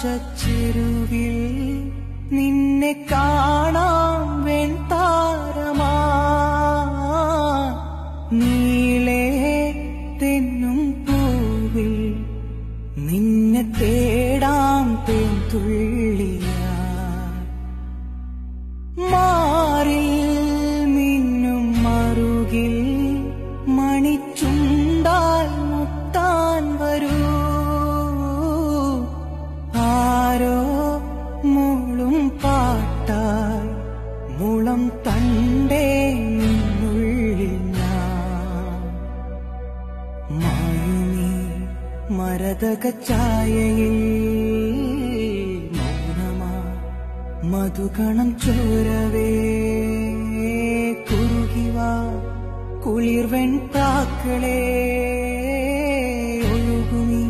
ആകാശച്ചെരുവിൽ നിന്നെ കാണാം വെൺതാരമാ നീളേ തെന്നും പൂവിൽ നിന്നെ തേടാം തേൻതുള്ളിയാ മാറിൽ മിന്നും മറുകിൽ മണിച്ചുണ്ടാൽ മുത്താൻ വരൂ ആരോ മൂളും പാട്ടാൽ മുളം തണ്ടേ നിന്നുള്ളിൽ ഞാൻ മായുമീ മരതക ഛായയിൽ മൗനമാ മധുകണം ചോരവേ കുറുകിവാ കുളിർവെൺ പ്രാക്കളേ ഒഴുകുമീ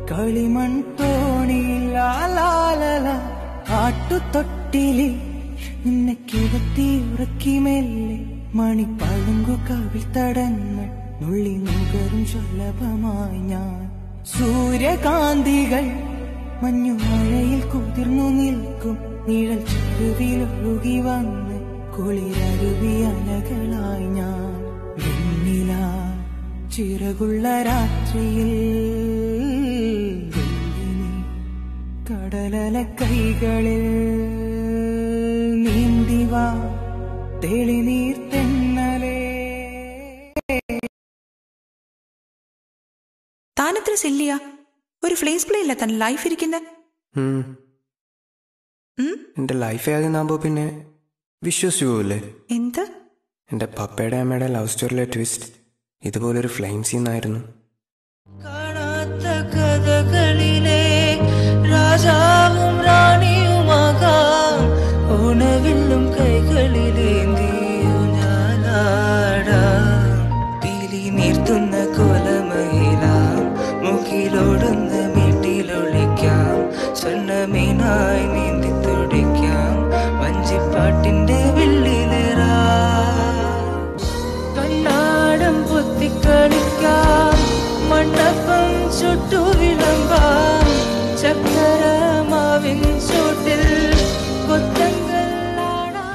കളിമൺ തോണിയിൽ ലാലാലല ആട്ടുതൊട്ടിലിൽ നിന്നെ കിടത്തി ഉറക്കി മെല്ലെ മണിപ്പളുങ്കു കവിൾ തടങ്ങൾ നുള്ളി നുകരും സുലഭമായി ഞാൻ സൂര്യകാന്തികൾ മഞ്ഞുമഴയിൽ കുതിർന്നു നിൽക്കും നിഴൽ ചെരുവിലൊഴുകി വന്ന് കുളിരരുവി അലകളായി ഞാൻ വെണ്ണില ചിറകുള്ള രാത്രിയിൽ കടലല കൈകളിൽ നീന്തിവാ തെളിനീർ തെന്നലേ. താനെത്ര സില്ലിയ ഒരു ഫ്ലേസ് പ്ലേ ഇല്ല തൻ ലൈഫ് ഇരിക്കുന്ന എന്റെ ലൈഫ് ആകുന്നാകുമ്പോ പിന്നെ വിശ്വസിച്ചു പോവില്ലേ? എന്ത്? എന്റെ പപ്പയുടെ അമ്മയുടെ ലവ് സ്റ്റോറിയിലെ ട്വിസ്റ്റ് ഇതുപോലൊരു ഫ്ലെയിം സീനായിരുന്നു. കാണാത്ത കഥകളിലെ രാജാവും റാണിയുമാകാം ഓണവില്ലും കൈകളിലേന്തിയോ ഞാനാടാം പീലി നീർത്തുന്ന